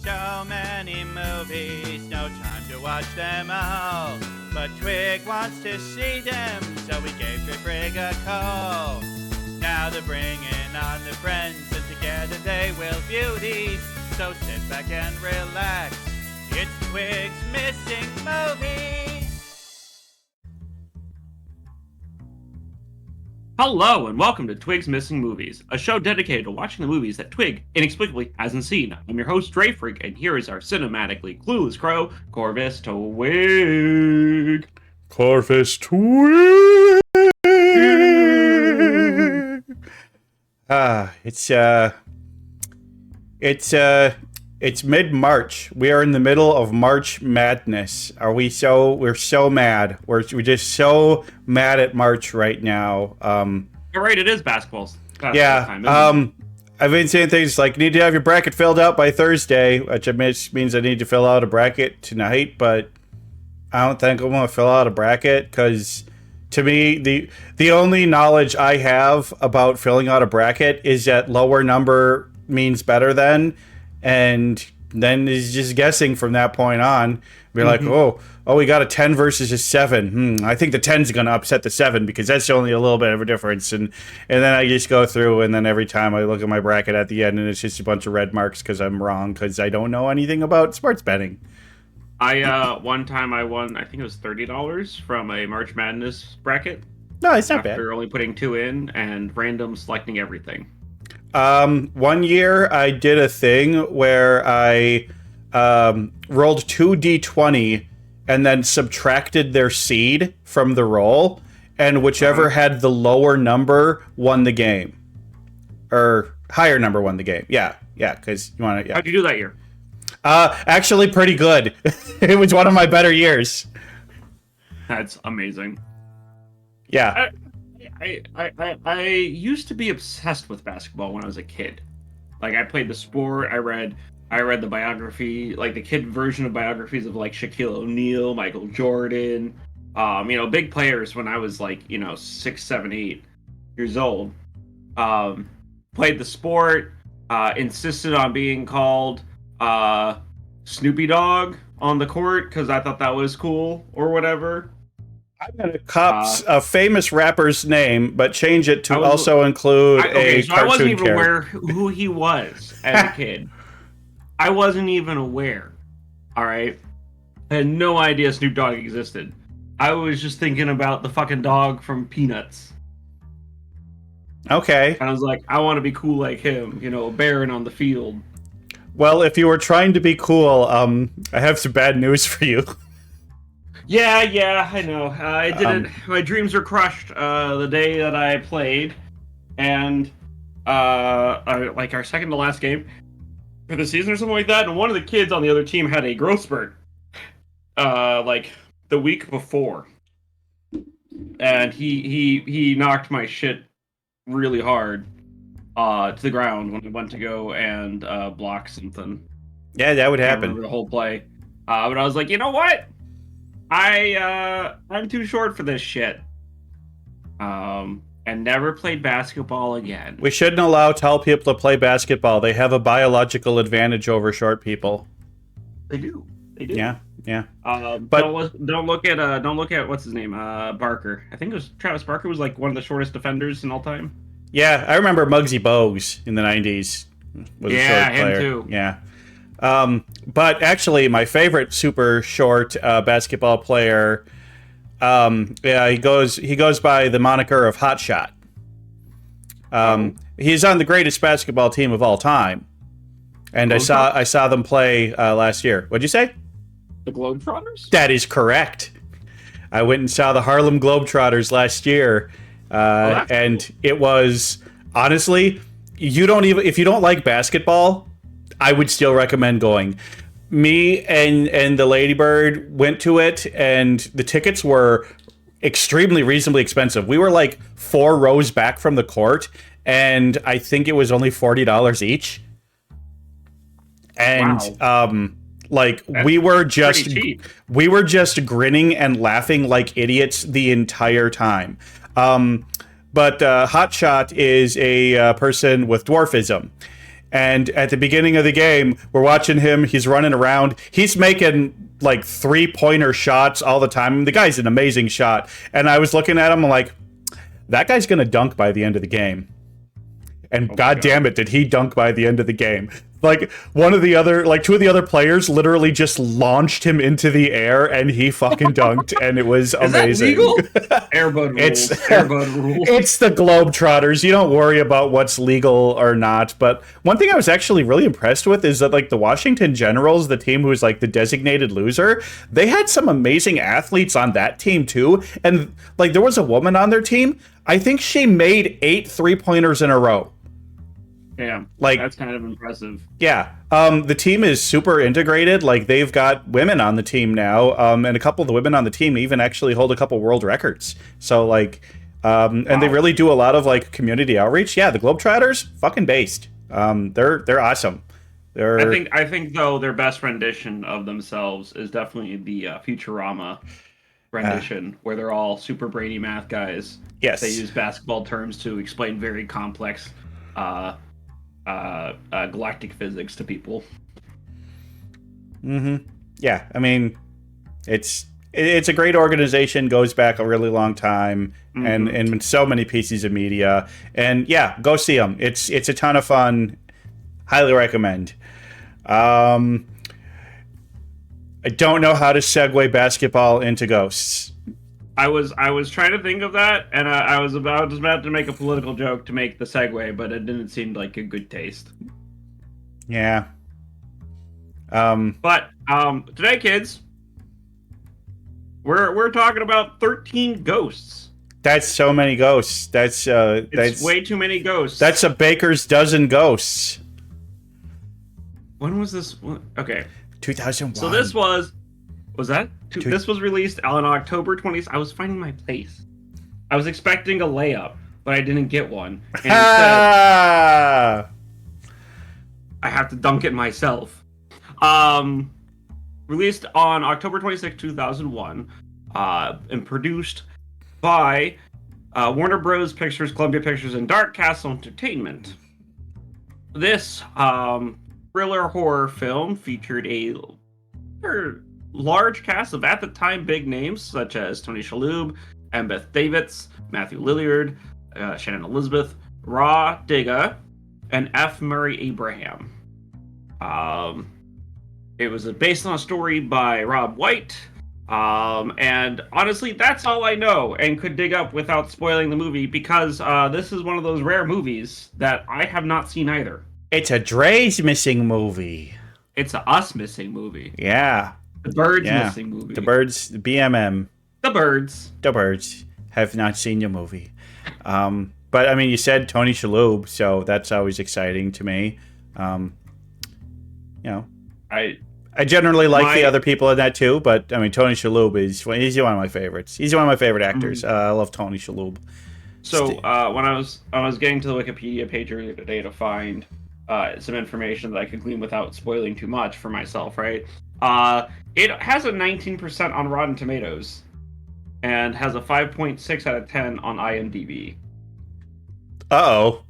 So many movies, no time to watch them all. But Twig wants to see them, so we gave Twig a call. Now they're bringing on their friends, and together they will view these. So sit back and relax. It's Twig's Missing Movies. Hello and welcome to Twig's Missing Movies, a show dedicated to watching the movies that Twig inexplicably hasn't seen. I'm your host, Thir13en, and here is our cinematically clueless crow, Corvus Twig. Corvus Twig. It's mid-March. We are in the middle of March Madness. We're so mad. We're just so mad at March right now. You're right, it is basketball time, I've been saying things like, need to have your bracket filled out by Thursday, which means I need to fill out a bracket tonight, but I don't think I'm going to fill out a bracket, because to me, the only knowledge I have about filling out a bracket is that lower number means better than, and then is just guessing from that point on. Be like, oh, we got a 10 versus a 7. I think the 10's going to upset the 7 because that's only a little bit of a difference. And then I just go through, and then every time I look at my bracket at the end, and it's just a bunch of red marks because I'm wrong, because I don't know anything about sports betting. One time I won, I think it was $30 from a March Madness bracket. No, it's not bad. After only putting 2 in and random selecting everything. 1 year I did a thing where I rolled 2 d20 and then subtracted their seed from the roll, and whichever had the lower number won the game, or higher number won the game. Yeah, because you want to. Yeah. How'd you do that year? Actually, pretty good. It was one of my better years. That's amazing. Yeah. I used to be obsessed with basketball when I was a kid. Like, I played the sport. I read the biography, like the kid version of biographies of like Shaquille O'Neal, Michael Jordan, big players when I was like, 6, 7, 8 years old. Played the sport, insisted on being called Snoopy Dogg on the court because I thought that was cool or whatever. I'm going to cop a famous rapper's name, but change it to also include a cartoon I wasn't even character. aware who he was as a kid. I wasn't even aware. All right? I had no idea Snoop Dogg existed. I was just thinking about the fucking dog from Peanuts. Okay. And I was like, I want to be cool like him, Baron on the field. Well, if you were trying to be cool, I have some bad news for you. Yeah, I know. I didn't. My dreams were crushed the day that I played, and like our second to last game for the season or something like that. And one of the kids on the other team had a growth spurt, like the week before, and he knocked my shit really hard to the ground when I went to go and block something. Yeah, that would I happen. remember the whole play, but I was like, you know what? I'm too short for this shit. And never played basketball again. We shouldn't allow tall people to play basketball. They have a biological advantage over short people. They do. Yeah. But don't look at what's his name, Barker. I think it was Travis Barker was like one of the shortest defenders in all time. Yeah, I remember Muggsy Bogues in the 90s. Was a short player. Him too. Yeah. But actually, my favorite super short basketball player, he goes by the moniker of Hot Shot. He's on the greatest basketball team of all time, and I saw them play last year. What'd you say? The Globetrotters? That is correct. I went and saw the Harlem Globetrotters last year, and cool. It was honestly, if you don't like basketball, I would still recommend going. Me and the Ladybird went to it, and the tickets were extremely reasonably expensive. We were like 4 rows back from the court, and I think it was only $40 each. And wow. we were just grinning and laughing like idiots the entire time. But Hotshot is a person with dwarfism. And at the beginning of the game, we're watching him. He's running around. He's making like 3-pointer shots all the time. The guy's an amazing shot. And I was looking at him, I'm like, that guy's going to dunk by the end of the game. And God damn it, did he dunk by the end of the game. Like, two of the other players literally just launched him into the air, and he fucking dunked, and it was amazing. Is that legal? Airbud rules. Airbud rules. It's the Globetrotters. You don't worry about what's legal or not. But one thing I was actually really impressed with is that, like, the Washington Generals, the team who was, like, the designated loser, they had some amazing athletes on that team, too. And, like, there was a woman on their team. I think she made 8 3-pointers in a row. Yeah, like, that's kind of impressive. Yeah, the team is super integrated. Like, they've got women on the team now, and a couple of the women on the team even actually hold a couple world records. So, like, and they really do a lot of, like, community outreach. Yeah, the Globetrotters, fucking based. They're awesome. I think though their best rendition of themselves is definitely the Futurama rendition, where they're all super brainy math guys. Yes, they use basketball terms to explain very complex galactic physics to people. Yeah, I mean, it's a great organization, goes back a really long time, and so many pieces of media. And yeah, go see them. It's a ton of fun. Highly recommend. I don't know how to segue basketball into Ghosts. I was trying to think of that, and I was about to make a political joke to make the segue, but it didn't seem like a good taste. Yeah. But today, kids, we're talking about 13 Ghosts. That's so many ghosts. That's way too many ghosts. That's a baker's dozen ghosts. When was this? Okay, 2001. So this was that? This was released on October 20th. I was finding my place. I was expecting a layup, but I didn't get one. And instead, I have to dunk it myself. Released on October 26, 2001, and produced by Warner Bros. Pictures, Columbia Pictures, and Dark Castle Entertainment. This thriller horror film featured a large cast of, at the time, big names such as Tony Shalhoub, Beth Davids, Matthew Lillard, Shannon Elizabeth, Ra Digga, and F. Murray Abraham. It was based on a story by Rob White, and honestly, that's all I know and could dig up without spoiling the movie, because this is one of those rare movies that I have not seen either. It's a Dre's missing movie. It's a Us missing movie. Yeah. The Birds missing movie. The Birds, the BMM. The Birds. The Birds have not seen your movie. But, I mean, you said Tony Shalhoub, so that's always exciting to me. You know, I generally like the other people in that, too, but, I mean, Tony Shalhoub he's one of my favorites. He's one of my favorite actors. I love Tony Shalhoub. So, when I was getting to the Wikipedia page earlier today to find some information that I could glean without spoiling too much for myself, right? It has a 19% on Rotten Tomatoes and has a 5.6 out of 10 on IMDb. Uh-oh.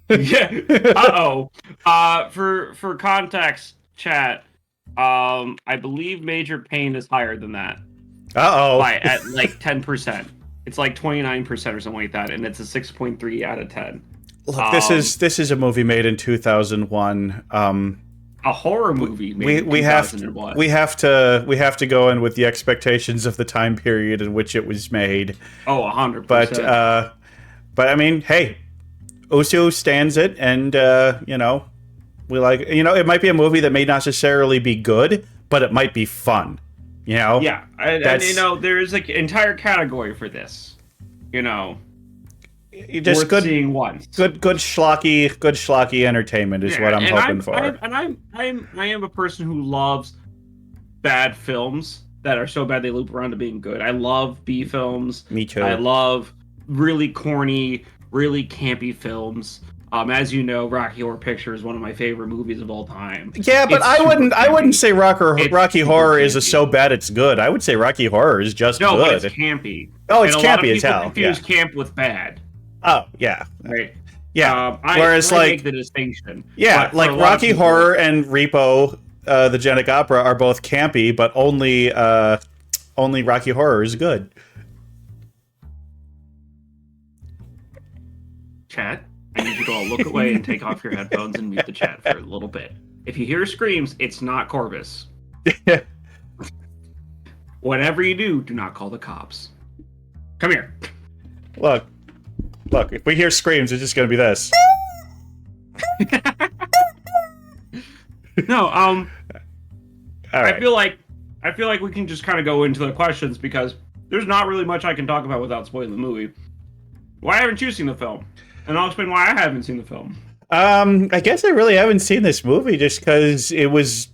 Yeah. Uh-oh. For context, chat, I believe Major Pain is higher than that. Uh-oh. At like 10%. It's like 29% or something like that, and it's a 6.3 out of 10. Look, this is a movie made in 2001. A horror movie made in 2001. We have to go in with the expectations of the time period in which it was made. Oh, 100%. But I mean, hey, Usu stands it, and you know, we like, you know, it might be a movie that may not necessarily be good, but it might be fun. You know? Yeah, and you know, there's like an entire category for this. You know, just worth good seeing once. Good schlocky entertainment is what I'm hoping for. I am a person who loves bad films that are so bad they loop around to being good. I love B films. Me too. I love really corny, really campy films. As you know, Rocky Horror Picture is one of my favorite movies of all time. Yeah, but I wouldn't say Rocky Horror is so bad it's good. I would say Rocky Horror is just good. But it's campy. Oh, it's campy as hell. Confuse camp with bad. Oh, yeah. Right. Yeah. Whereas, I make the distinction. Yeah, like Rocky Horror and Repo, the Genetic Opera, are both campy, but only Rocky Horror is good. Chat, I need you to all look away and take off your headphones and mute the chat for a little bit. If you hear screams, it's not Corvus. Whatever you do, do not call the cops. Come here. Look, if we hear screams, it's just gonna be this. No, All right. I feel like we can just kind of go into the questions because there's not really much I can talk about without spoiling the movie. Why haven't you seen the film? And I'll explain why I haven't seen the film. I guess I really haven't seen this movie just because it was,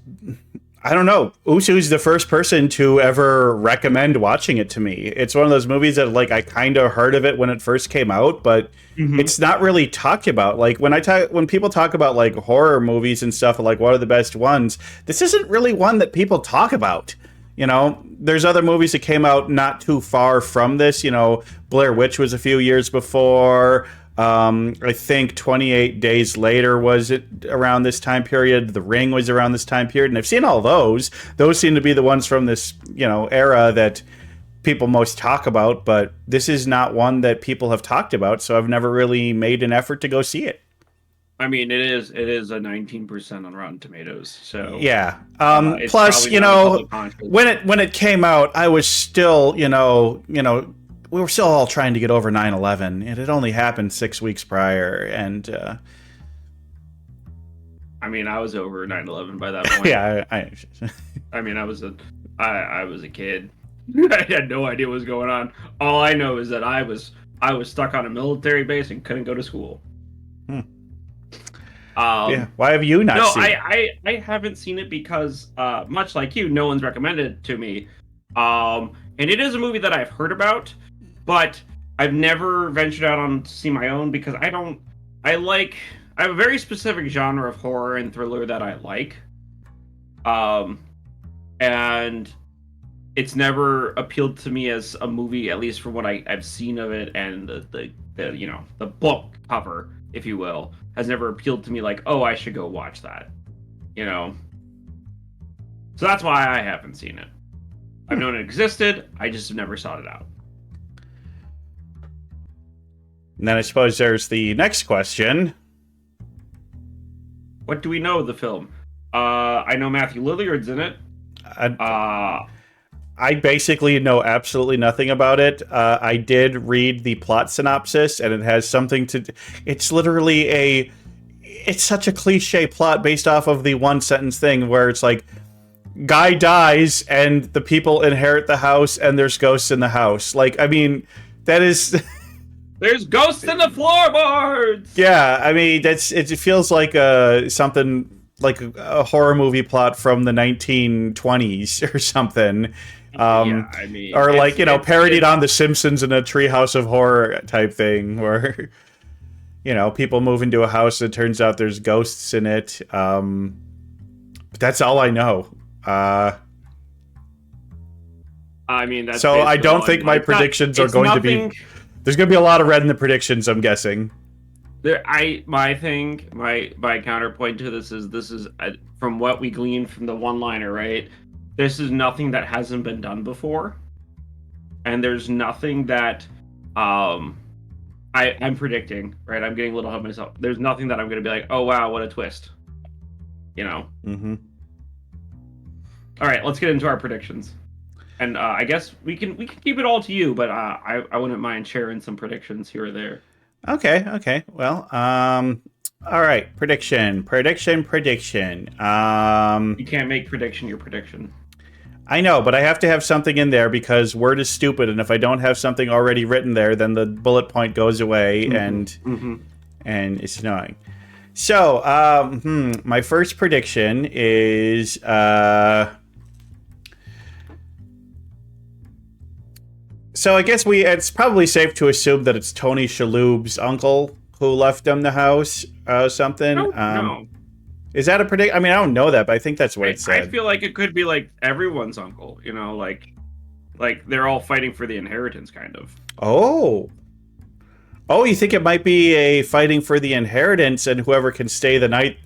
I don't know. Usu's the first person to ever recommend watching it to me. It's one of those movies that like I kind of heard of it when it first came out, but it's not really talked about. Like when people talk about like horror movies and stuff, like what are the best ones, this isn't really one that people talk about. You know, there's other movies that came out not too far from this. You know, Blair Witch was a few years before. I think 28 Days Later was it around this time period. The Ring was around this time period. And I've seen all those. Those seem to be the ones from this, you know, era that people most talk about. But this is not one that people have talked about. So I've never really made an effort to go see it. I mean, it is a 19% on Rotten Tomatoes. So yeah. Plus, you know, when it came out, I was still, you know, we were still all trying to get over 9/11. It had only happened 6 weeks prior, and I mean, I was over 9/11 by that point. Yeah, I mean, I was a kid. I had no idea what was going on. All I know is that I was stuck on a military base and couldn't go to school. Yeah. Why have you not seen it? I haven't seen it because, much like you, no one's recommended it to me. And it is a movie that I've heard about, but I've never ventured out on to see my own because I have a very specific genre of horror and thriller that I like. And it's never appealed to me as a movie, at least from what I've seen of it, and the you know, the book cover, if you will, has never appealed to me like, oh, I should go watch that, you know? So that's why I haven't seen it. I've known it existed, I just never sought it out. And then I suppose there's the next question. What do we know of the film? I know Matthew Lilliard's in it. I basically know absolutely nothing about it. I did read the plot synopsis, and it has something to... It's literally it's such a cliche plot based off of the one-sentence thing where it's like, guy dies, and the people inherit the house, and there's ghosts in the house. Like, I mean, that is... There's ghosts in the floorboards! Yeah, I mean, it feels like something... like a horror movie plot from the 1920s or something. Yeah, I mean, or like, you know, parodied on The Simpsons in a Treehouse of Horror type thing where, you know, people move into a house and it turns out there's ghosts in it. But that's all I know. I mean, that's so I don't think my predictions are going to be... There's going to be a lot of red in the predictions, I'm guessing. My counterpoint to this is from what we gleaned from the one-liner, right? This is nothing that hasn't been done before, and there's nothing that I'm predicting, right? I'm getting a little ahead of myself. There's nothing that I'm going to be like, oh wow, what a twist, you know? Mm-hmm. All right, let's get into our predictions, and I guess we can keep it all to you, but I wouldn't mind sharing some predictions here or there. Okay. Well, all right. Prediction. You can't make prediction your prediction. I know, but I have to have something in there because word is stupid, and if I don't have something already written there, then the bullet point goes away, and it's annoying. So, my first prediction is so I guess it's probably safe to assume that it's Tony Shalhoub's uncle who left him the house, something. No. Is that a prediction? I mean, I don't know that, but I think that's what it said. I feel like it could be like everyone's uncle, you know, like they're all fighting for the inheritance, kind of. Oh, Oh, you think it might be a fighting for the inheritance and whoever can stay the night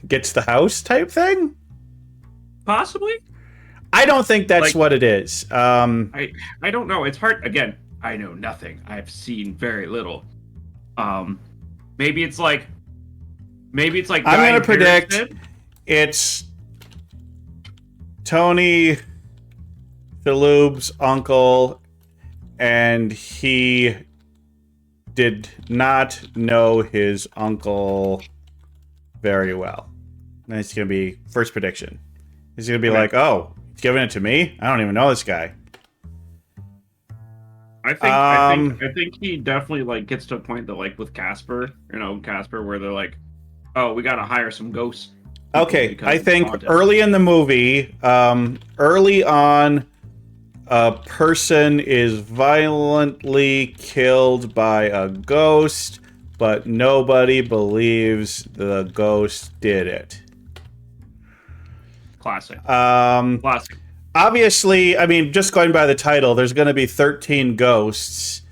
gets the house type thing? Possibly. I don't think that's Like- what it is. I don't know. It's hard. Again, I know nothing. I've seen very little. Maybe it's like. I'm Guy going to predict inherited. it's Tony Shalhoub's uncle, and he did not know his uncle very well. That's going to be first prediction. He's going to be Okay. like, oh, he's giving it to me? I don't even know this guy. I think he definitely like gets to a point that like with Casper, where they're like, oh, we got to hire some ghosts. Okay, because I of think content. early in the movie, early on, a person is violently killed by a ghost, but nobody believes the ghost did it. Classic. Obviously, I mean, just going by the title, there's going to be 13 ghosts.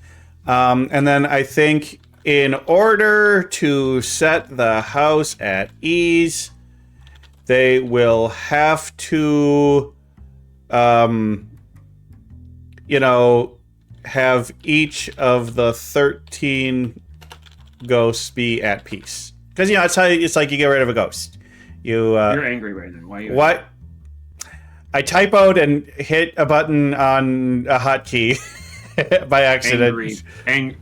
And then I think in order to set the house at ease, they will have to, have each of the 13 ghosts be at peace. Because, that's how it's like you get rid of a ghost. You're angry right now. Why are you? What? I typoed and hit a button on a hotkey by accident.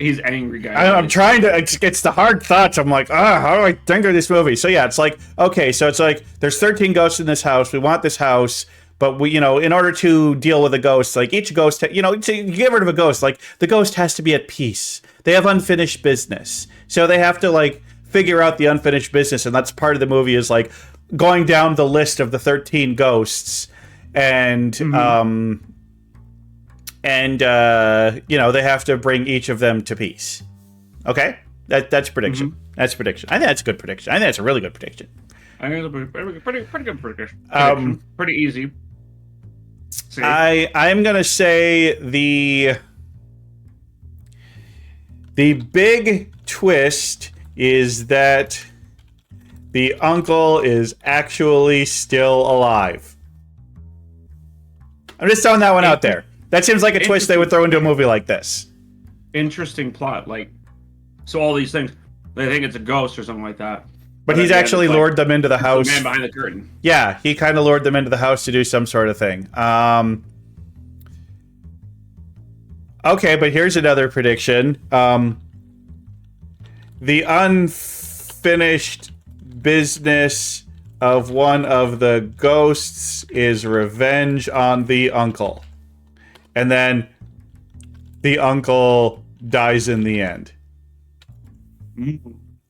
He's angry guy. I'm trying to. It's the hard thoughts. I'm like, how do I think of this movie? So yeah, it's like, okay, so it's like there's 13 ghosts in this house. We want this house, but we, in order to deal with a ghost, like each ghost, to get rid of a ghost, like the ghost has to be at peace. They have unfinished business, so they have to like figure out the unfinished business, and that's part of the movie is like going down the list of the 13 ghosts. And they have to bring each of them to peace. Okay, that's prediction. That's prediction. I think that's a good prediction. I think that's a really good prediction. I think it's a pretty good prediction. Pretty easy. See? I'm gonna say the big twist is that the uncle is actually still alive. I'm just throwing that one out there. That seems like a twist they would throw into a movie like this. Interesting plot. Like, so all these things, they think it's a ghost or something like that. But he's actually lured them into the house. The man behind the curtain. Yeah, he kind of lured them into the house to do some sort of thing. Okay, but here's another prediction. The unfinished business of one of the ghosts is revenge on the uncle. And then the uncle dies in the end.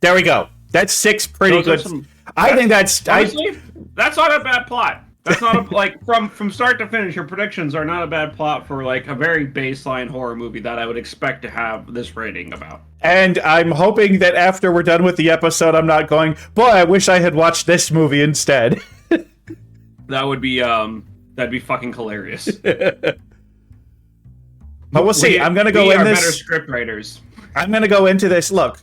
There we go. That's 6 pretty good. I think that's... Honestly, that's not a bad plot. That's not like from start to finish. Your predictions are not a bad plot for like a very baseline horror movie that I would expect to have this rating about. And I'm hoping that after we're done with the episode, I'm not going, boy, I wish I had watched this movie instead. That would be that'd be fucking hilarious. But we'll see. I'm gonna go in this. Better script writers. I'm gonna go into this. Look.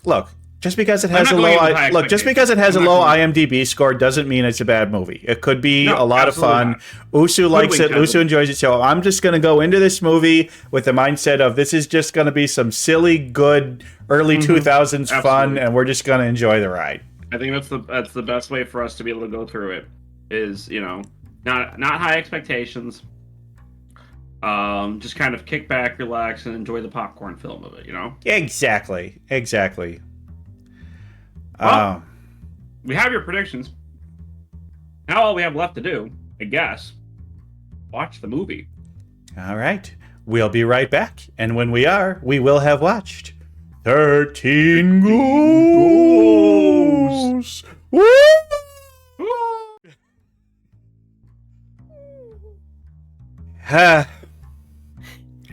Just because it has a low IMDb score doesn't mean it's a bad movie. It could be a lot of fun. Not. Usu likes it. Usu enjoys it. So I'm just gonna go into this movie with the mindset of this is just gonna be some silly, good early 2000s fun, and we're just gonna enjoy the ride. I think that's the best way for us to be able to go through it. Is not high expectations. Just kind of kick back, relax, and enjoy the popcorn film of it. Exactly. Well, we have your predictions. Now all we have left to do, I guess, watch the movie. All right. We'll be right back. And when we are, we will have watched 13 Ghosts. Woo!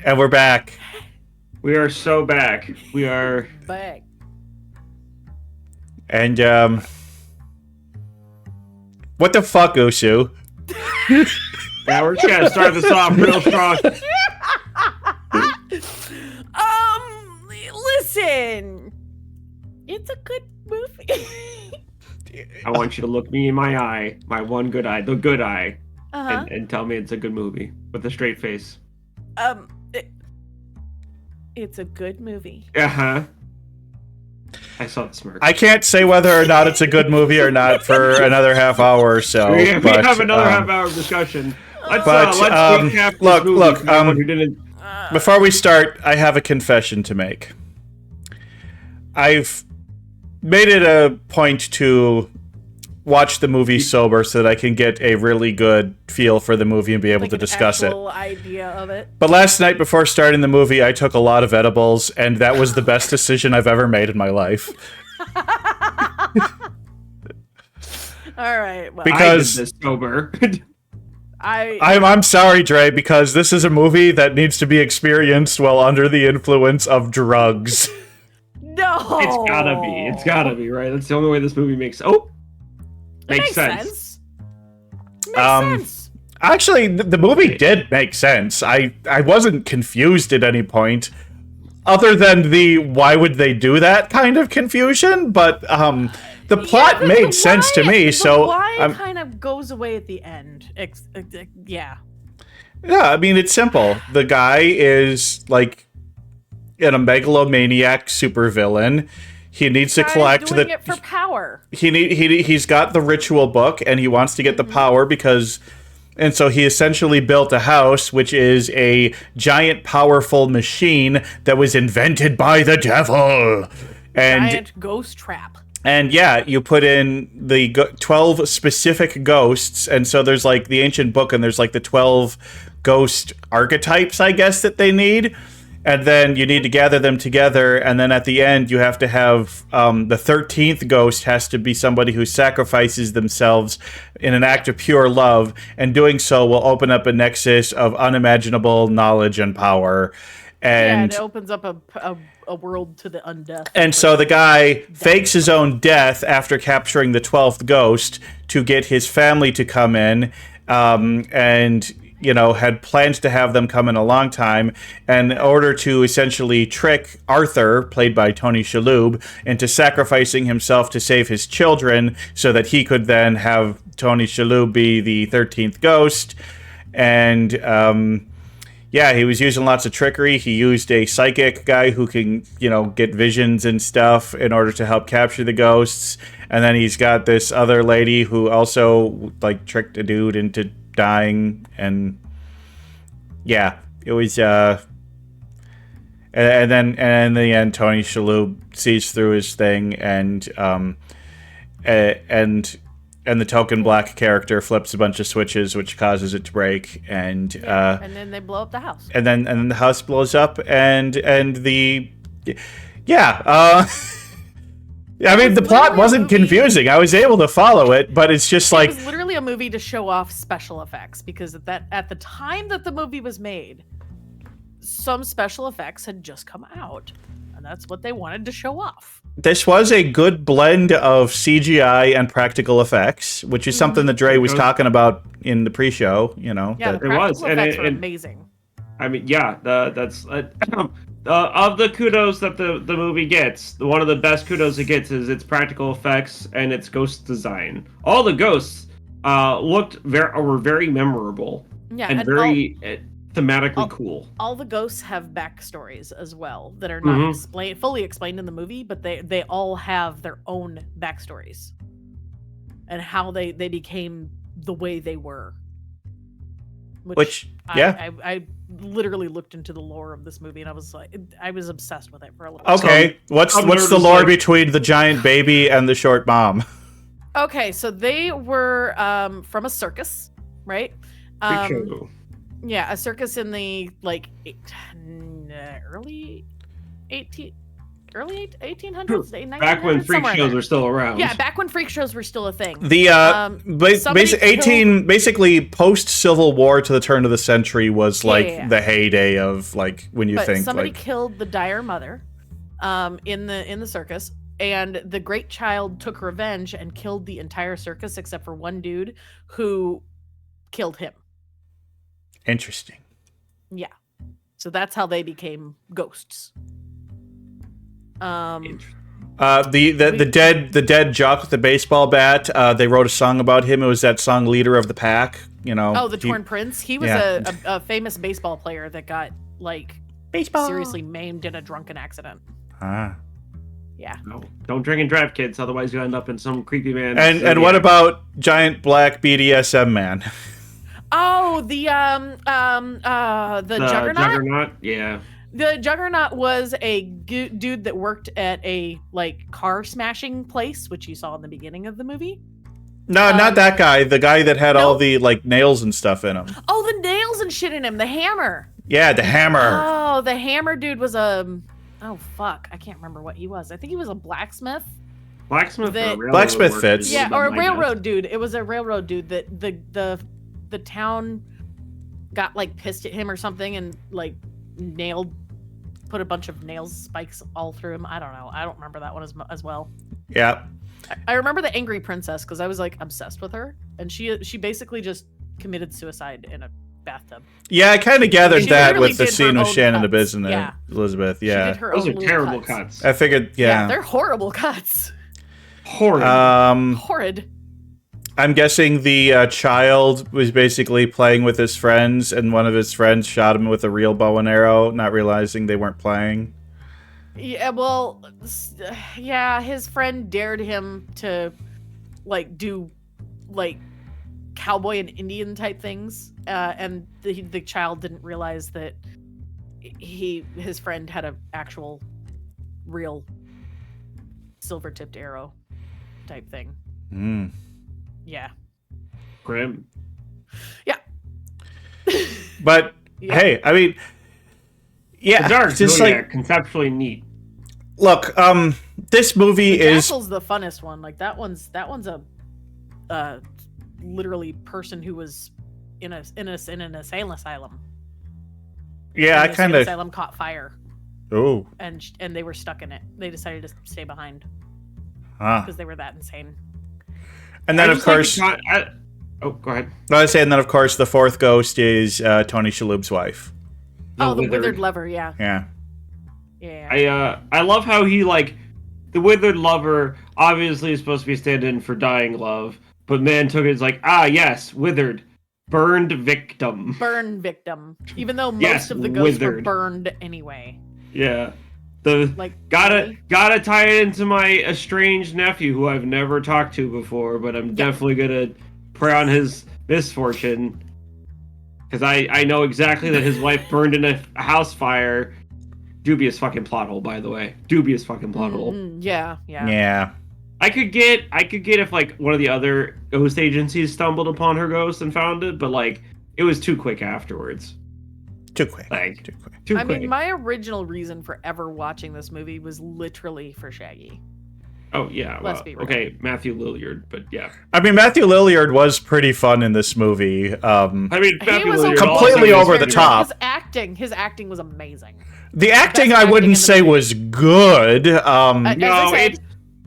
And we're back. We are so back. We are back. And, what the fuck, Usu? Yeah, we're just gonna start this off real strong. Listen. It's a good movie. I want you to look me in my eye, my one good eye, the good eye, Uh-huh. and tell me it's a good movie with a straight face. It's a good movie. Uh-huh. I saw the smirk. I can't say whether or not it's a good movie or not for another half hour or so. we but, have another half-hour discussion. Let's recap look, this movie look, for anyone who didn't... Before we start, I have a confession to make. I've made it a point to watch the movie sober so that I can get a really good feel for the movie and be able to discuss it. Idea of it. But last night before starting the movie, I took a lot of edibles, and that was the best decision I've ever made in my life. All right. Well, Because I did this sober. I'm sorry, Dre, because this is a movie that needs to be experienced while under the influence of drugs. no. It's gotta be, right? That's the only way this movie makes... Oh! Makes sense. Makes sense. Actually, the movie did make sense. I wasn't confused at any point, other than the why would they do that kind of confusion, but the plot made sense to me, so... why kind of goes away at the end. Yeah. Yeah, I mean, it's simple. The guy is, like, a megalomaniac supervillain. He needs to collect doing it for power. He's got the ritual book, and he wants to get the power because... And so he essentially built a house, which is a giant, powerful machine that was invented by the devil. And giant ghost trap. And yeah, you put in the 12 specific ghosts, and so there's like the ancient book, and there's like the 12 ghost archetypes, I guess, that they need. And then you need to gather them together, and then at the end you have to have the 13th ghost has to be somebody who sacrifices themselves in an act of pure love, and doing so will open up a nexus of unimaginable knowledge and power. And it opens up a world to the undead. And so the guy fakes his own death after capturing the 12th ghost to get his family to come in, and had planned to have them come in a long time in order to essentially trick Arthur, played by Tony Shalhoub, into sacrificing himself to save his children so that he could then have Tony Shalhoub be the 13th ghost. And he was using lots of trickery. He used a psychic guy who can, get visions and stuff in order to help capture the ghosts. And then he's got this other lady who also, tricked a dude into dying. And, yeah, it was, and then in the end, Tony Shalhoub sees through his thing, and the token black character flips a bunch of switches, which causes it to break, and then they blow up the house. And then the house blows up, and the I mean, the plot wasn't confusing. I was able to follow it, but it's just like... It was literally a movie to show off special effects, because at the time that the movie was made, some special effects had just come out, and that's what they wanted to show off. This was a good blend of CGI and practical effects, which is something that Dre was talking about in the pre-show, Yeah, the practical effects were amazing. I mean, yeah, that's... of the kudos that the movie gets, one of the best kudos it gets is its practical effects and its ghost design. All the ghosts were very memorable, and very thematically cool. All the ghosts have backstories as well that are not fully explained in the movie, but they all have their own backstories and how they became the way they were. Which I literally looked into the lore of this movie, and I was obsessed with it for a little while. Okay, what's the lore between the giant baby and the short bomb? Okay, so they were from a circus, right? Yeah, a circus in the early 1800s, back when freak shows were still around. Yeah, back when freak shows were still a thing. Basically post Civil War to the turn of the century was the heyday of when you think somebody killed the dire mother in the circus, and the great child took revenge and killed the entire circus except for one dude who killed him. Interesting. Yeah. So that's how they became ghosts. The dead jock with the baseball bat. They wrote a song about him. It was that song "Leader of the Pack." You know. Oh, the Torn Prince. He was a famous baseball player that got like seriously maimed in a drunken accident. Ah. Yeah. No, don't drink and drive, kids. Otherwise, you'll end up in some creepy man. And what about giant black BDSM man? Oh, the Juggernaut. Juggernaut, yeah. The Juggernaut was a dude that worked at a like car smashing place, which you saw in the beginning of the movie. No, not that guy. The guy that had all the like nails and stuff in him. Oh, the nails and shit in him. The hammer. Yeah, the hammer. Oh, the hammer dude was a. Oh fuck, I can't remember what he was. I think he was a blacksmith. Blacksmith fits. Yeah, or a railroad dude. It was a railroad dude that the town got like pissed at him or something and like put a bunch of nails spikes all through him. I don't know. I don't remember that one as well. Yeah. I remember the angry princess because I was like obsessed with her, and she basically just committed suicide in a bathtub. Yeah, I kind of gathered that with the did scene her with own Shannon cuts. and Yeah. Elizabeth. Yeah. She did her Those own are little terrible cuts. cuts. I figured. Yeah. They're horrible cuts. Horrid. Horrid. I'm guessing the child was basically playing with his friends, and one of his friends shot him with a real bow and arrow, not realizing they weren't playing. Yeah, well, yeah, his friend dared him to, like, do, like, cowboy and Indian type things, and the child didn't realize that his friend had an actual, real silver-tipped arrow type thing. Mm. Yeah. Grim. Yeah. But Yeah. hey, I mean, yeah, Dark, just like conceptually neat. look, this movie The is castle's the funnest one. Like that one's a literally person who was in an asylum. yeah, I And the kind of asylum caught fire, oh, and they were stuck in it. They decided to stay behind huh. because they were that insane. And then I of just like course, go ahead. I was saying, then of course, the fourth ghost is Tony Shalhoub's wife. The withered lover. Yeah. Yeah. Yeah. I love how he like the withered lover obviously is supposed to be stand-in for dying love, but man took it as like yes, withered, burned victim. Burn victim. Even though most Yes, of the ghosts were withered. burned anyway. Yeah. The Like gotta tie it into my estranged nephew who I've never talked to before, but I'm definitely gonna pray on his misfortune. Because I know exactly that his wife burned in a house fire. Dubious fucking plot hole, by the way. Dubious fucking plot hole. Yeah. Yeah. I could get if like one of the other ghost agencies stumbled upon her ghost and found it, but like it was too quick afterwards. Too quick. Like Too quick. too I quick. mean, my original reason for ever watching this movie was literally for Shaggy. Oh yeah. Let's be real. Okay, Matthew Lillard, but yeah. I mean, Matthew Lillard was pretty fun in this movie. I mean, Matthew was Lillard completely also over the is- top. His acting was amazing. The acting, best I acting wouldn't in the say movie. was good. As I No, said,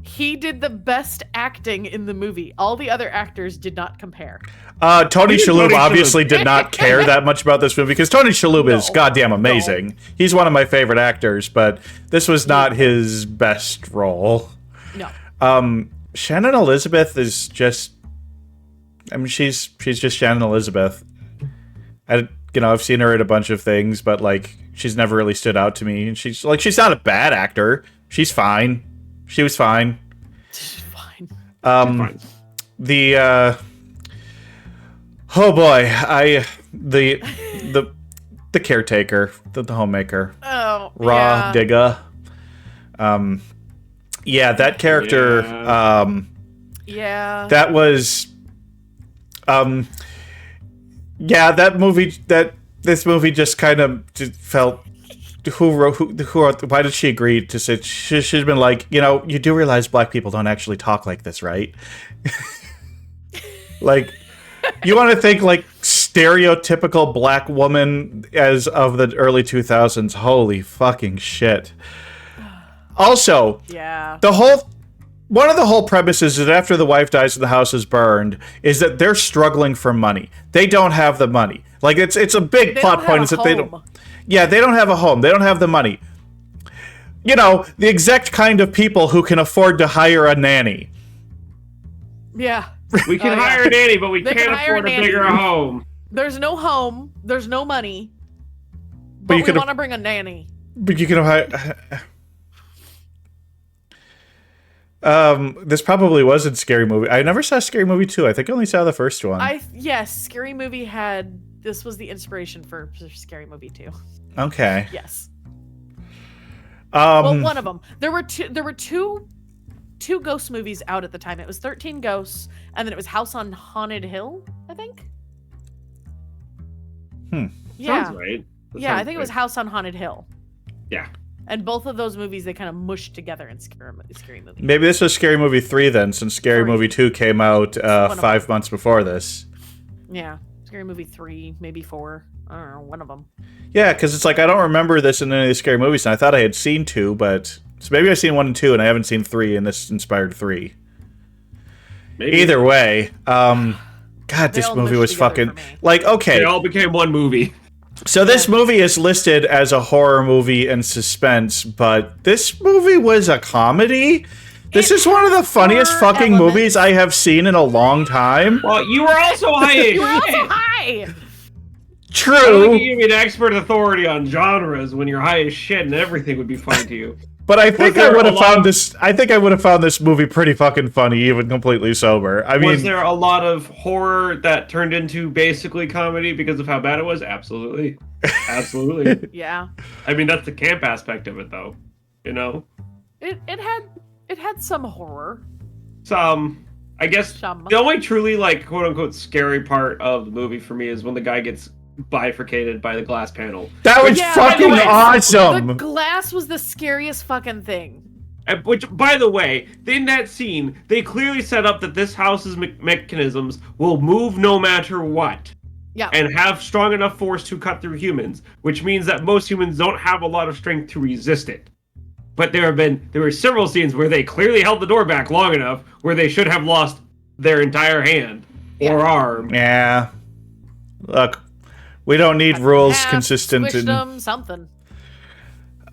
he did the best acting in the movie. All the other actors did not compare. Tony Tony Shalhoub Shalhoub. obviously did not care that much about this movie because Tony Shalhoub is No. goddamn amazing. He's one of my favorite actors, but this was not his best role. No. Shannon Elizabeth is just, I mean, she's just Shannon Elizabeth. I've seen her in a bunch of things, but like she's never really stood out to me. And she's not a bad actor. She's fine. She was fine. Fine. Fine. The oh boy, the caretaker, the homemaker, Oh, Raw yeah. Digga. Yeah, that character. Yeah. Yeah. That was. Yeah, this movie just kind of felt. Why did she agree to sit? She's been like, you do realize black people don't actually talk like this, right? Like, you want to think like stereotypical black woman as of the early 2000s. Holy fucking shit. Also, Yeah. one of the whole premises is that after the wife dies and the house is burned, is that they're struggling for money. They don't have the money. Like it's a big They plot don't point have is a that they home. don't. Yeah, they don't have a home. They don't have the money. you know, the exact kind of people who can afford to hire a nanny. Yeah. We can hire a nanny, but we They can't can hire a afford a nanny. bigger home. There's no home. There's no money. But But you we could- want to bring a nanny. But you can hire. This probably wasn't Scary Movie. I never saw Scary Movie 2. I think I only saw the first one. Yes, Scary Movie had. This was the inspiration for Scary Movie 2. Okay. Yes. Well, one of them. There were two ghost movies out at the time. It was 13 Ghosts, and then it was House on Haunted Hill, I think. Yeah. Sounds right. That Yeah, I sounds think it was right. House on Haunted Hill. Yeah. And both of those movies, they kind of mushed together in Scary Movie. Maybe this was Scary Movie 3 then, since Scary Three. Movie 2 came out of 5 months before this. Yeah, Scary Movie 3, maybe 4. I don't know, one of them. Yeah, because it's like I don't remember this in any of the Scary Movies, and I thought I had seen 2, but so maybe I've seen 1 and 2, and I haven't seen 3, and this inspired 3. Maybe. Either way, God, They this all movie mushed was together fucking for me. like okay. They all became one movie. So this movie is listed as a horror movie and suspense, but this movie was a comedy. This is one of the funniest horror fucking elements. movies I have seen in a long time. Well, you were also high as You were also shit. high! I don't think True, you give me an expert authority on genres when you're high as shit and everything would be funny to you. but I think I there would a have lot found of- this. I think I would have found this movie pretty fucking funny, even completely sober. I Was mean, there a lot of horror that turned into basically comedy because of how bad it was? Absolutely. Absolutely. Yeah. I mean, that's the camp aspect of it, though. You know? It had some horror. I guess Some. the only truly, like, quote-unquote scary part of the movie for me is when the guy gets bifurcated by the glass panel. that was Yeah, fucking by the way, awesome. The glass was the scariest fucking thing. Which, by the way, in that scene, they clearly set up that this house's mechanisms will move no matter what. Yeah. And have strong enough force to cut through humans, which means that most humans don't have a lot of strength to resist it. But there were several scenes where they clearly held the door back long enough where they should have lost their entire hand or arm. Yeah. Look, we don't need rules Half, consistent squished in. them, something.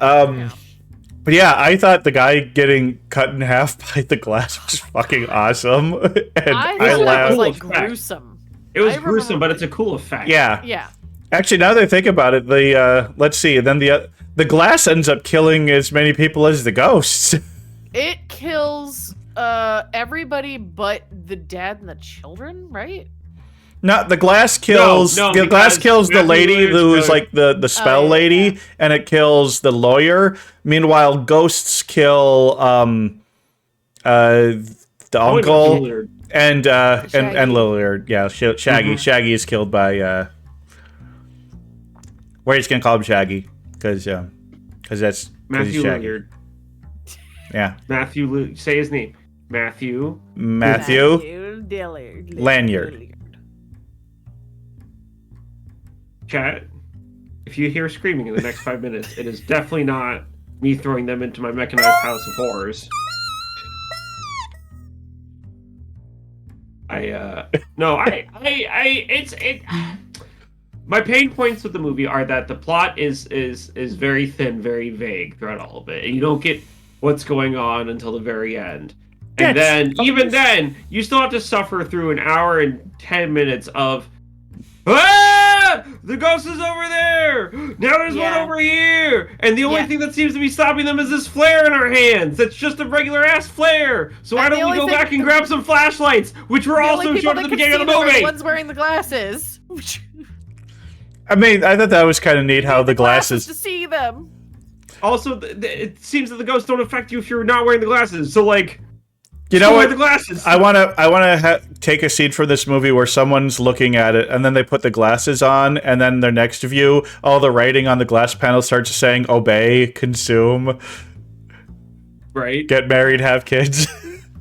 But yeah, I thought the guy getting cut in half by the glass was fucking awesome, and I I thought that laughed. was like Cool effect. gruesome. It was I remember- gruesome, but it's a cool effect. Yeah. Yeah. Actually, now that I think about it, the let's see, then the glass ends up killing as many people as the ghosts. It kills everybody but the dad and the children, right? No, the glass kills. No, the glass because kills the Matthew lady Lillard's who's the- like the spell yeah, lady, yeah. and it kills the lawyer. Meanwhile, ghosts kill the Probably uncle Lillard. and Shaggy. Lillard. Yeah, Shaggy. Shaggy is killed by. We're just gonna call him Shaggy because that's because Matthew he's Shaggy. Lillard. Yeah, Say his name. Matthew. Matthew Dillard. Lanyard. Chat. If you hear screaming in the next 5 minutes, it is definitely not me throwing them into my mechanized house of horrors. My pain points with the movie are that the plot is very thin, very vague throughout all of it, and you don't get what's going on until the very end. And then, even then, you still have to suffer through an hour and 10 minutes of, ah! The ghost is over there! Now there's one Yeah. over here! And the only Yeah. thing that seems to be stopping them is this flare in our hands. That's just a regular ass flare. So why And the don't we only go thing- back and grab some flashlights, which were The also only people shown that at the can beginning of see the them are movie? the ones wearing the glasses. I mean, I thought that was kind of neat how the glasses. to see them. Also, it seems that the ghosts don't affect you if you're not wearing the glasses. So, like, You know still wear what? the glasses. I want to take a scene from this movie where someone's looking at it and then they put the glasses on and then they're next to you. All the writing on the glass panel starts saying obey, consume, Right? get married, have kids.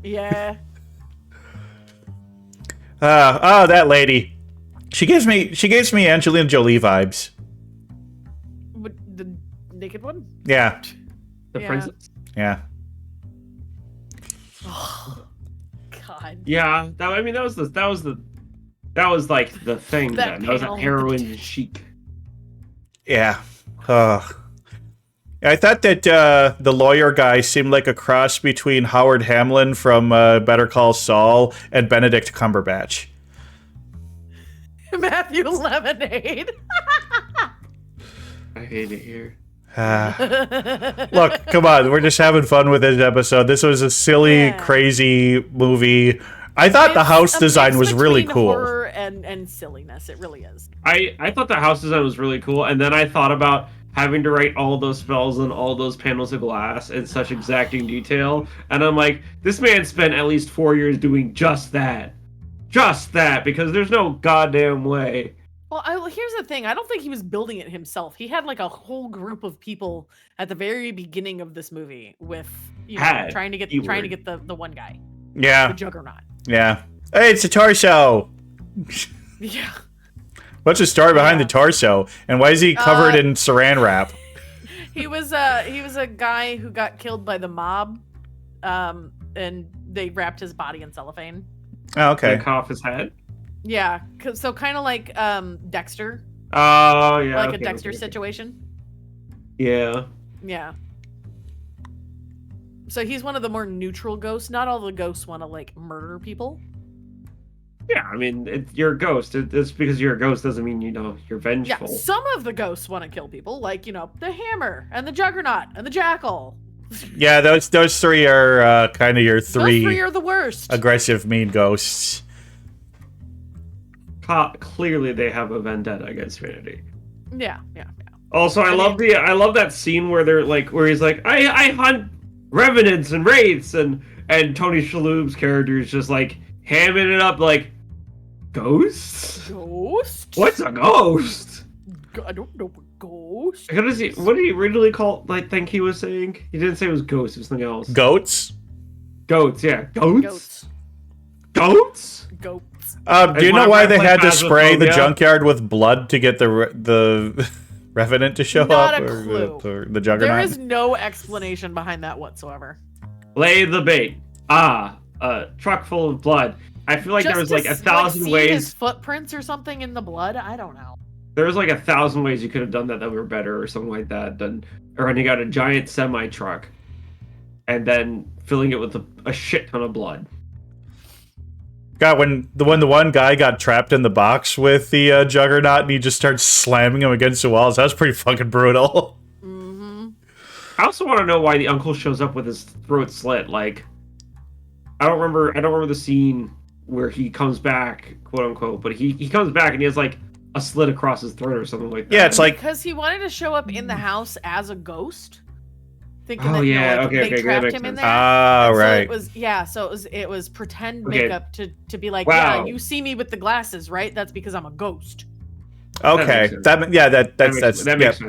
Yeah. That lady. She gives me Angelina Jolie vibes. With the naked one? Yeah. The Yeah. princess. Yeah. Oh, God. Yeah, that was like the thing. That Then. That was panel a with heroin chic. Yeah. Ugh. I thought that the lawyer guy seemed like a cross between Howard Hamlin from Better Call Saul and Benedict Cumberbatch. Matthew Lemonade. I hate it here. Look, come on. We're just having fun with this episode. This was a silly, crazy movie. I thought the house design was really cool. Horror and silliness. It really is. I thought the house design was really cool, and then I thought about having to write all those spells on all those panels of glass in such exacting detail, and I'm like, this man spent at least 4 years doing just that, because there's no goddamn way. Well, here's the thing. I don't think he was building it himself. He had like a whole group of people at the very beginning of this movie with, trying to get the one guy. Yeah. The Juggernaut. Yeah. Hey, it's a torso. Yeah. What's the story behind the torso? And why is he covered in saran wrap? He was a guy who got killed by the mob, and they wrapped his body in cellophane. Oh, okay. Cut off his head? Yeah, so kind of like Dexter. Oh, yeah. Like a Dexter situation. Yeah. Yeah. So he's one of the more neutral ghosts. Not all the ghosts want to like murder people. Yeah, I mean, you're a ghost. It's because you're a ghost doesn't mean, you're vengeful. Yeah, some of the ghosts want to kill people, like, the Hammer and the Juggernaut and the Jackal. Yeah, those three are kind of your three. Those three are the worst. Aggressive, mean ghosts. Clearly, they have a vendetta against humanity. Yeah. Also, I love that scene where where he's like, I hunt revenants and wraiths, and Tony Shalhoub's character is just like hamming it up like, ghosts? Ghost? What's a ghost? I don't know what ghost. What did he originally call? I think he was saying he didn't say it was ghosts. It was something else. Goats. Goats. Yeah. Goats. Goats. Do you know why they had to spray the junkyard with blood to get the revenant to show Not up? a clue. Or the juggernaut? There is no explanation behind that whatsoever. Lay the bait. A truck full of blood. I feel like there was like 1,000 ways. His footprints or something in the blood. I don't know. There was like 1,000 ways you could have done that were better, or something like that. Or running out a giant semi truck, and then filling it with a shit ton of blood. God, when the one guy got trapped in the box with the juggernaut, and he just starts slamming him against the walls, that was pretty fucking brutal. Mm-hmm. I also want to know why the uncle shows up with his throat slit. Like, I don't remember the scene where he comes back, quote unquote, but he comes back and he has like a slit across his throat or something like that. Yeah, it's like because he wanted to show up in the house as a ghost, thinking they trapped him in there. Right. So it was pretend makeup to be like, wow. Yeah, you see me with the glasses, right? That's because I'm a ghost. Okay, that makes sense.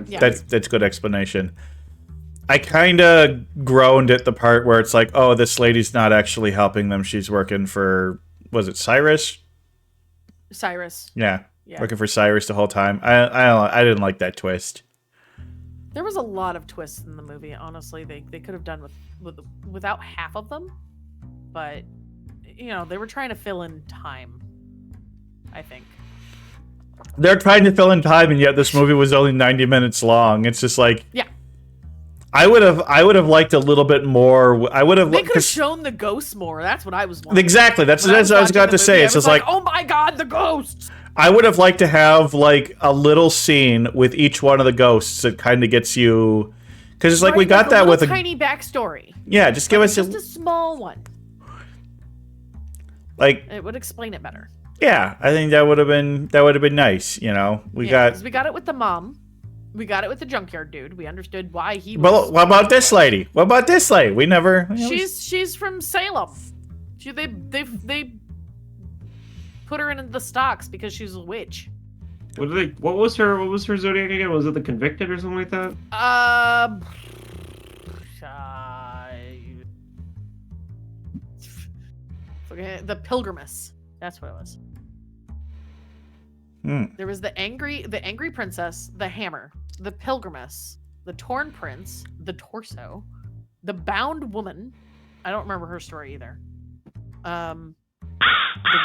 Yeah. That's good explanation. I kind of groaned at the part where it's like, oh, this lady's not actually helping them. She's working for, was it Cyrus? Yeah. Working for Cyrus the whole time. I didn't like that twist. There was a lot of twists in the movie. Honestly, they could have done without half of them, but they were trying to fill in time. I think they're trying to fill in time, and yet this movie was only 90 minutes long. It's just like, yeah. I would have liked a little bit more. They could have shown the ghosts more. That's what I was wanting. Exactly. That's what I was about to say. It's just like, oh my god, the ghosts. I would have liked to have like a little scene with each one of the ghosts that kind of gets you, because it's like we got that with a tiny backstory. Yeah, just give us just a small one. Like it would explain it better. Yeah, I think that would have been nice. We got it with the mom. We got it with the junkyard dude. We understood why he was... Well, what about this lady? We never... She's from Salem. They put her in the stocks because she's a witch. What was her zodiac again? Was it the Convicted or something like that? The Pilgrimess. That's what it was. There was the angry princess, the Hammer, the Pilgrimess, the Torn Prince, the Torso, the Bound Woman. I don't remember her story either. The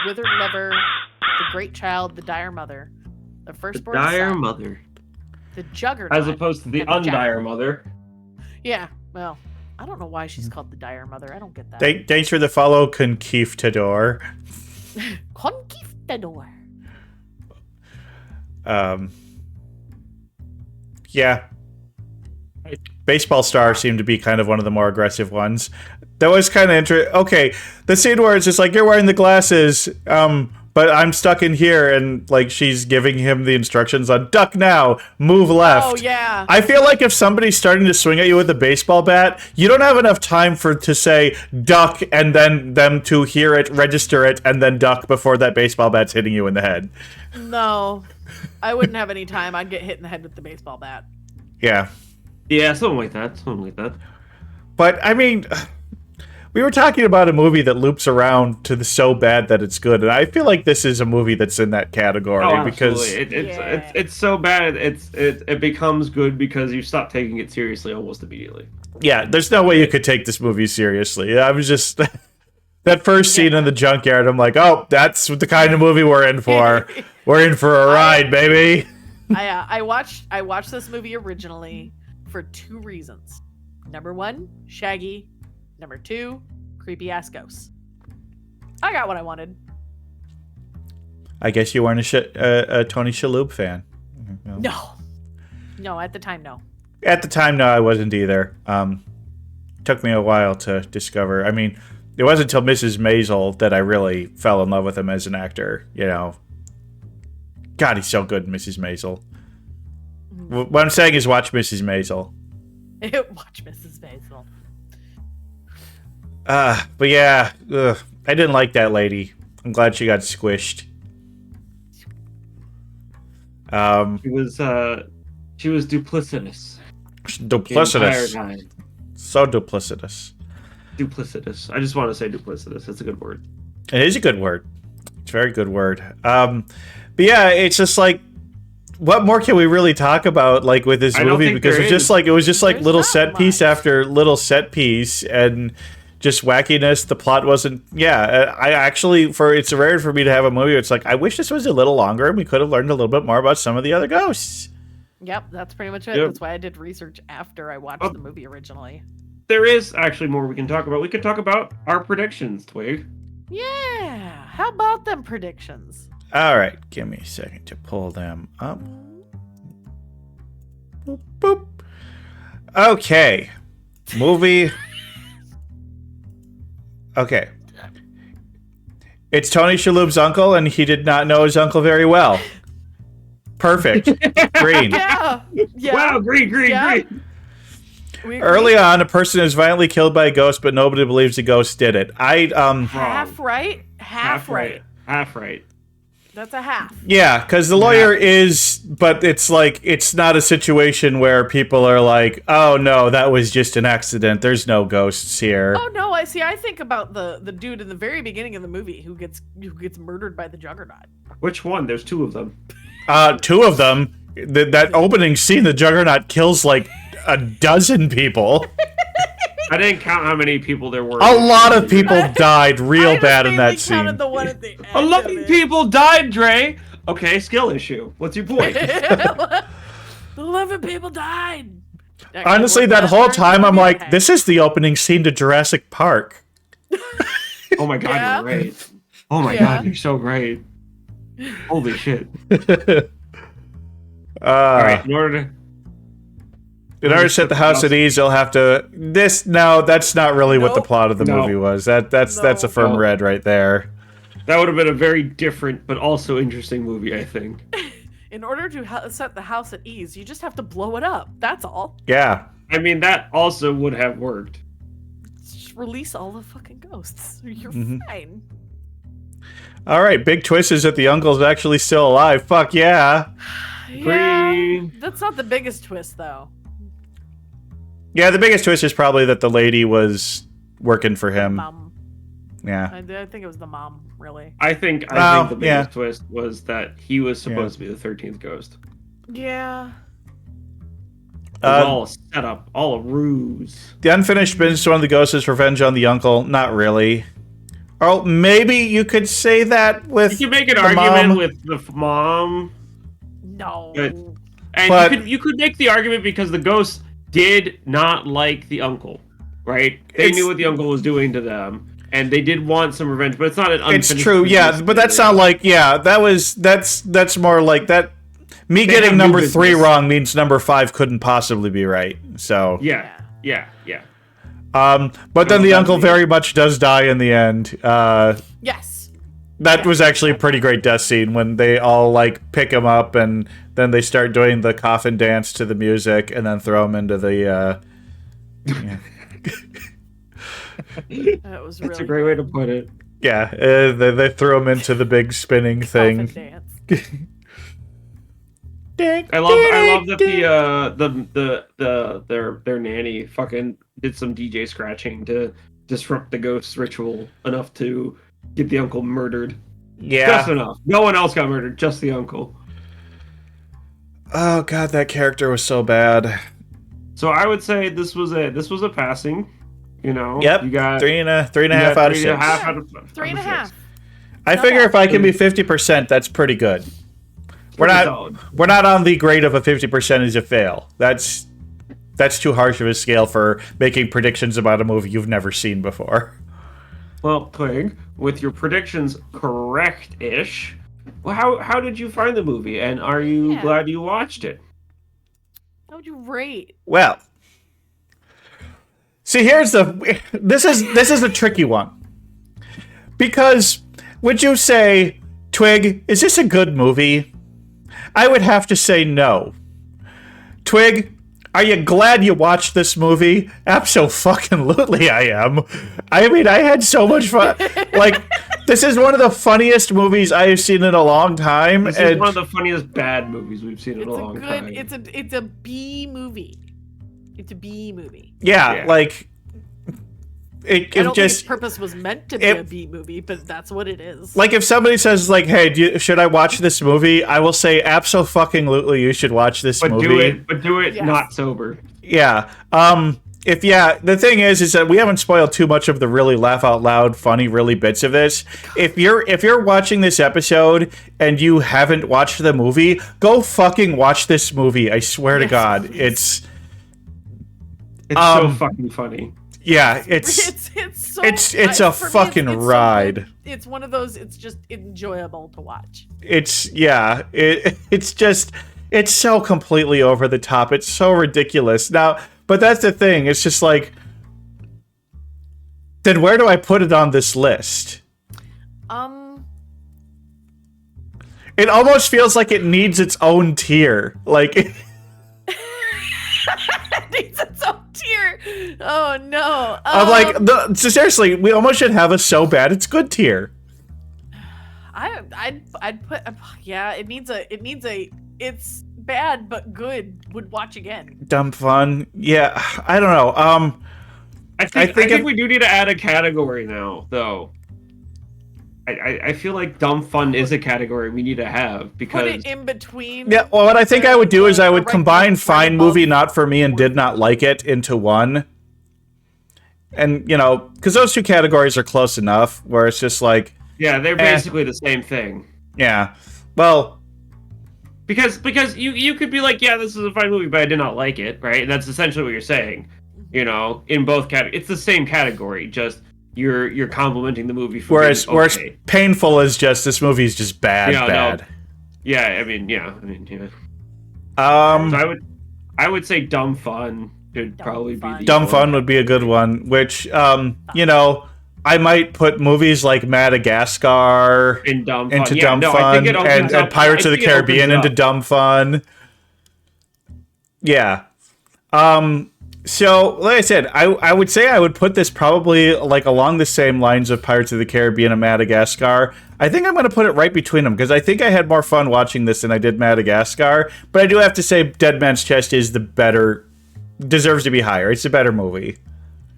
Withered Lover, the Great Child, the Dire Mother, the Firstborn Dire Son, Mother, the Juggernaut, as opposed to the Undire Mother. Yeah, well, I don't know why she's called the Dire Mother. I don't get that. Thanks for the follow, Conquistador. Conquistador. Yeah. Baseball Star seemed to be kind of one of the more aggressive ones. That was kind of interesting. Okay, the scene where it's just like, you're wearing the glasses, but I'm stuck in here, and like she's giving him the instructions on duck now, move left. Oh, yeah. I feel like if somebody's starting to swing at you with a baseball bat, you don't have enough time to say duck and then them to hear it, register it, and then duck before that baseball bat's hitting you in the head. No, I wouldn't have any time. I'd get hit in the head with the baseball bat. Yeah. Yeah, something like that. Something like that. But, I mean, we were talking about a movie that loops around to the so bad that it's good, and I feel like this is a movie that's in that category because it's so bad it becomes good because you stop taking it seriously almost immediately. yeah, there's no way you could take this movie seriously. I was just that first scene in the junkyard. I'm like, oh, that's the kind of movie we're in for. We're in for a ride, baby. I watched this movie originally for 2 reasons. Number 1, Shaggy. Number 2, creepy ass ghosts. I got what I wanted. I guess you weren't a Tony Shalhoub fan. No, at the time, no. At the time, no, I wasn't either. Took me a while to discover. I mean, it wasn't until Mrs. Maisel that I really fell in love with him as an actor. You know, God, he's so good in Mrs. Maisel. What I'm saying is, watch Mrs. Maisel. Watch Mrs. Maisel. But yeah, I didn't like that lady. I'm glad she got squished. She was duplicitous. Duplicitous. So duplicitous. Duplicitous. I just want to say duplicitous. It's a good word. It is a good word. It's a very good word. But yeah, it's just like, what more can we really talk about, like, with this movie? Because it was just like little set piece after little set piece, and just wackiness. The plot wasn't. Yeah, I actually, it's rare for me to have a movie where it's like, I wish this was a little longer and we could have learned a little bit more about some of the other ghosts. Yep, that's pretty much it. Yep. That's why I did research after I watched the movie originally. There is actually more we can talk about. We could talk about our predictions, Twig. Yeah, how about them predictions? All right, give me a second to pull them up. Boop, boop. Okay, movie. Okay. It's Tony Shalhoub's uncle, and he did not know his uncle very well. Perfect. Green. Yeah. Wow, green. Early on, a person is violently killed by a ghost, but nobody believes the ghost did it. Half right. Half right. That's a half. Yeah, because the lawyer is, but it's like, it's not a situation where people are like, oh no, that was just an accident. There's no ghosts here. Oh no, I think about the dude in the very beginning of the movie who gets murdered by the Juggernaut. Which one? There's 2 of them. 2 of them. That opening scene, the Juggernaut kills like a dozen people. I didn't count how many people there were. A lot of people died real bad in that scene. The one at the end 11 people died, Dre. Okay, skill issue. What's your point? 11 people died. Honestly, that whole time I'm like, this is the opening scene to Jurassic Park. Oh my god, you're great. Oh my god, you're so great. Holy shit. All right, in order to set the house at ease, you'll have to. No, that's not really what the plot of the movie was. That's a firm red right there. That would have been a very different but also interesting movie, I think. In order to set the house at ease, you just have to blow it up. That's all. Yeah. I mean, that also would have worked. Just release all the fucking ghosts. You're fine. All right, big twist is that the uncle's actually still alive. Fuck yeah. Yeah, that's not the biggest twist, though. Yeah, the biggest twist is probably that the lady was working for him. Mom. Yeah. I think it was the mom, really. I think the biggest twist was that he was supposed to be the 13th ghost. Yeah. It was all a setup, all a ruse. The unfinished business of one of the ghosts is revenge on the uncle. Not really. Oh, maybe you could say that with you could make an argument with the mom. No. And you could make the argument because the ghost did not like the uncle, right? They knew what the uncle was doing to them, and they did want some revenge, but it's not an unfinished It's true, yeah, but that's not like, yeah, that's more like that. Me getting number 3 wrong means number 5 couldn't possibly be right. So yeah. But then the uncle very much does die in the end. Yes. That was actually a pretty great death scene when they all like pick him up and then they start doing the coffin dance to the music and then throw him into the. Yeah. That was That's a great way to put it. Yeah, they threw him into the big spinning thing. I love that their nanny fucking did some DJ scratching to disrupt the ghost ritual enough to get the uncle murdered. Yeah, just enough. No one else got murdered, just the uncle. Oh god, that character was so bad. So I would say this was a passing. You know, yep. You got 3.5 out of 6. 3.5. I figure if I can be 50%, that's pretty good. We're not on the grade of a 50% is a fail. That's too harsh of a scale for making predictions about a movie you've never seen before. Well, Twig, with your predictions correct-ish, well, how did you find the movie, and are you glad you watched it? Oh, you rate. Well, see, this is a tricky one, because would you say, Twig, is this a good movie? I would have to say no. Twig, are you glad you watched this movie? Abso-fucking-lutely I am. I mean, I had so much fun. Like, this is one of the funniest movies I have seen in a long time. This is one of the funniest bad movies we've seen in a long time. It's a B movie. It's a B movie. Yeah. Like... I don't think its purpose was meant to be a B movie, but that's what it is. Like, if somebody says, like, hey, should I watch this movie? I will say, abso-fucking-lutely, you should watch this movie. But do it not sober. Yeah. The thing is that we haven't spoiled too much of the really laugh-out-loud, funny, really bits of this. If you're watching this episode and you haven't watched the movie, go fucking watch this movie. I swear to God. It's so fucking funny. Yeah, it's a fucking ride. So it's one of those. It's just enjoyable to watch. It's so completely over the top. It's so ridiculous. Now, but that's the thing. It's just like, then where do I put it on this list? It almost feels like it needs its own tier. Like. It needs its own tier. Oh no! I'm like, seriously, we almost should have a so bad it's good tier. I'd put it needs a it's bad but good would watch again. Dumb fun, yeah. I don't know. I think we do need to add a category now, though. I feel like dumb fun is a category we need to have because put it in between. Yeah, well, what I think I would do is I would combine fine movie, not for me, and did not like it into one. And because those two categories are close enough, where it's just like they're basically the same thing. Yeah, well, because you could be like, this is a fine movie, but I did not like it, right? And that's essentially what you're saying. In both categories, it's the same category, just. You're complimenting the movie for whereas painful is just this movie is just bad. No. So I would say dumb fun should probably be dumb fun would be a good one. Which I might put movies like Madagascar into dumb fun and Pirates of the Caribbean into dumb fun. Yeah. So, like I said, I would say I would put this probably like along the same lines of Pirates of the Caribbean and Madagascar. I think I'm going to put it right between them because I think I had more fun watching this than I did Madagascar. But I do have to say Dead Man's Chest is the better, deserves to be higher. It's a better movie.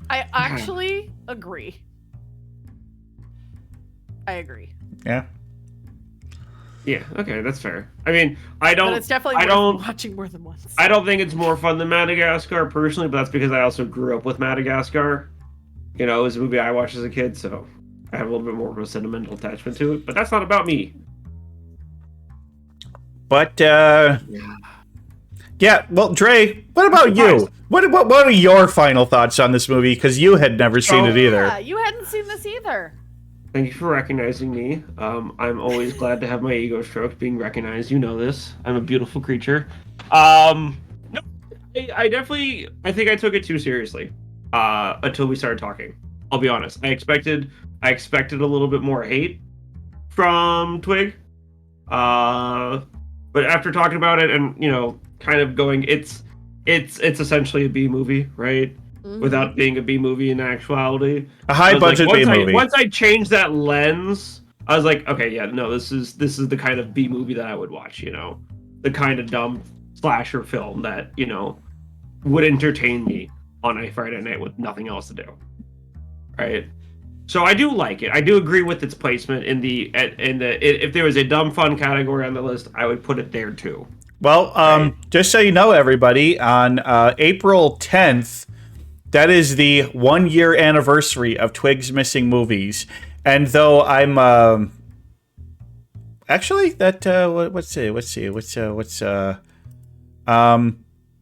I actually agree. I agree. Yeah. Yeah, okay, that's fair. I mean, but it's definitely worth watching more than once. I don't think it's more fun than Madagascar personally, but that's because I also grew up with Madagascar. It was a movie I watched as a kid, so I have a little bit more of a sentimental attachment to it. But that's not about me. But Yeah, well, Dre, what about you? What are your final thoughts on this movie? Because you had never seen it either. Yeah, you hadn't seen this either. Thank you for recognizing me. I'm always glad to have my ego stroked being recognized. You know this. I'm a beautiful creature. No, I think I took it too seriously until we started talking. I'll be honest. I expected a little bit more hate from Twig. But after talking about it and, kind of going, it's essentially a B movie, right? Mm-hmm. Without being a B movie in actuality. A high budget B movie. Once I changed that lens, I was like, okay, yeah, no, this is the kind of B movie that I would watch, the kind of dumb slasher film that, would entertain me on a Friday night with nothing else to do. Right? So I do like it. I do agree with its placement in the if there was a dumb fun category on the list, I would put it there too. Well, just so you know, everybody, on April 10th, that is the 1-year anniversary of Twig's missing movies. And though I'm actually that let's see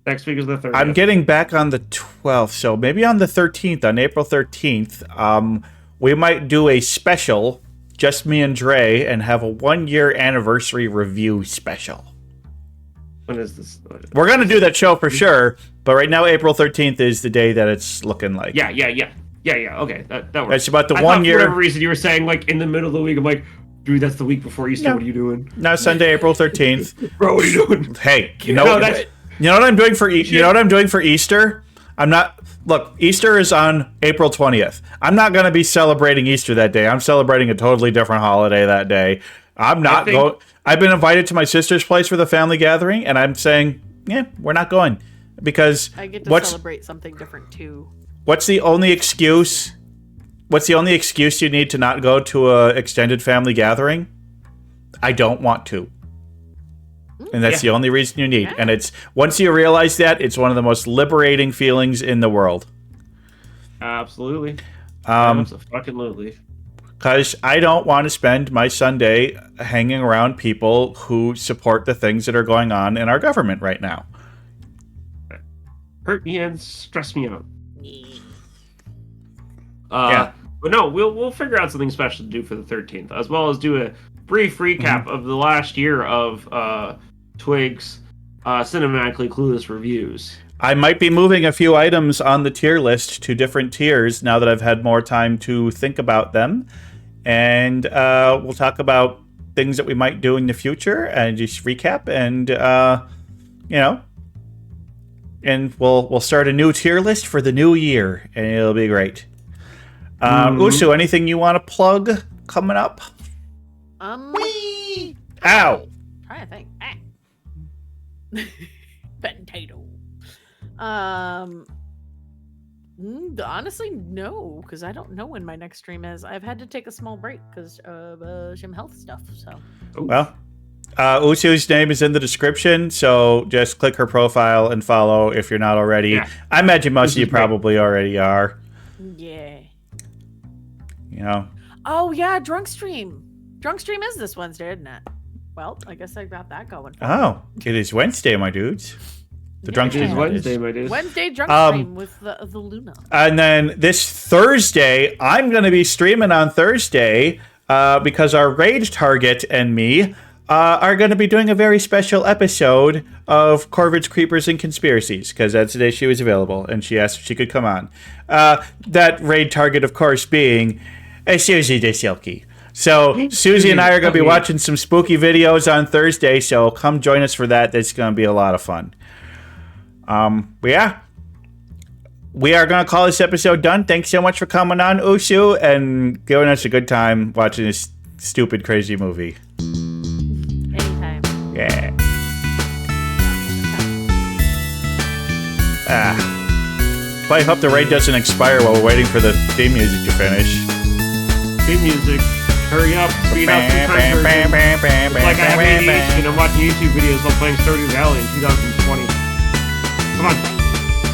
next week is the 30th. I'm getting back on the 12th, so maybe on the 13th, on April 13th, we might do a special, just me and Dre, and have a 1-year anniversary review special. When is this? We're going to do that show for sure, but right now April 13th is the day that it's looking like. Yeah. Okay, that works. That's about the I 1 year. For whatever reason, you were saying like in the middle of the week. I'm like, dude, that's the week before Easter. No. What are you doing? No, Sunday, April 13th. Bro, what are you doing? Hey, you know what I'm doing for You know what I'm doing for Easter? I'm not. Look, Easter is on April 20th. I'm not going to be celebrating Easter that day. I'm celebrating a totally different holiday that day. I'm not going. I've been invited to my sister's place for the family gathering, and I'm saying, yeah, we're not going because I get to celebrate something different too. What's the only excuse? What's the only excuse you need to not go to a extended family gathering? I don't want to. And that's the only reason you need. Yeah. And it's once you realize that, it's one of the most liberating feelings in the world. Absolutely. Absolutely. Because I don't want to spend my Sunday hanging around people who support the things that are going on in our government right now. Hurt me and stress me out. But no, we'll figure out something special to do for the 13th, as well as do a brief recap of the last year of Twig's cinematically clueless reviews. I might be moving a few items on the tier list to different tiers now that I've had more time to think about them. And we'll talk about things that we might do in the future and just recap and, and we'll start a new tier list for the new year and it'll be great. Usu, anything you want to plug coming up? Whee! Ow! Trying to think. Potato. Honestly, no, because I don't know when my next stream is. I've had to take a small break because of some health stuff. So. Well, Usu's name is in the description, so just click her profile and follow if you're not already. Yeah. I imagine most of you probably already are. Yeah. Oh yeah, Drunk Stream. Drunk Stream is this Wednesday, isn't it? Well, I guess I got that going. Oh, it is Wednesday, my dudes. The Drunk Stream is Wednesday, my dudes. Wednesday Drunk Stream with the Luna. And then this Thursday, I'm going to be streaming on Thursday because our Rage Target and me are going to be doing a very special episode of Corvid's Creepers and Conspiracies because that's the day she was available and she asked if she could come on. That Raid Target, of course, being Susie de Silky. So Susie and I are going to be watching some spooky videos on Thursday, so come join us for that. That's going to be a lot of fun. But yeah, we are going to call this episode done. Thanks so much for coming on, Usu, and giving us a good time watching this stupid, crazy movie. Anytime. Yeah. Well, I hope the raid doesn't expire while we're waiting for the theme music to finish. Theme music. Hurry up, speed up some time. Like I have ADHD and I'm watching YouTube videos while playing Stardew Valley in 2020. Come on.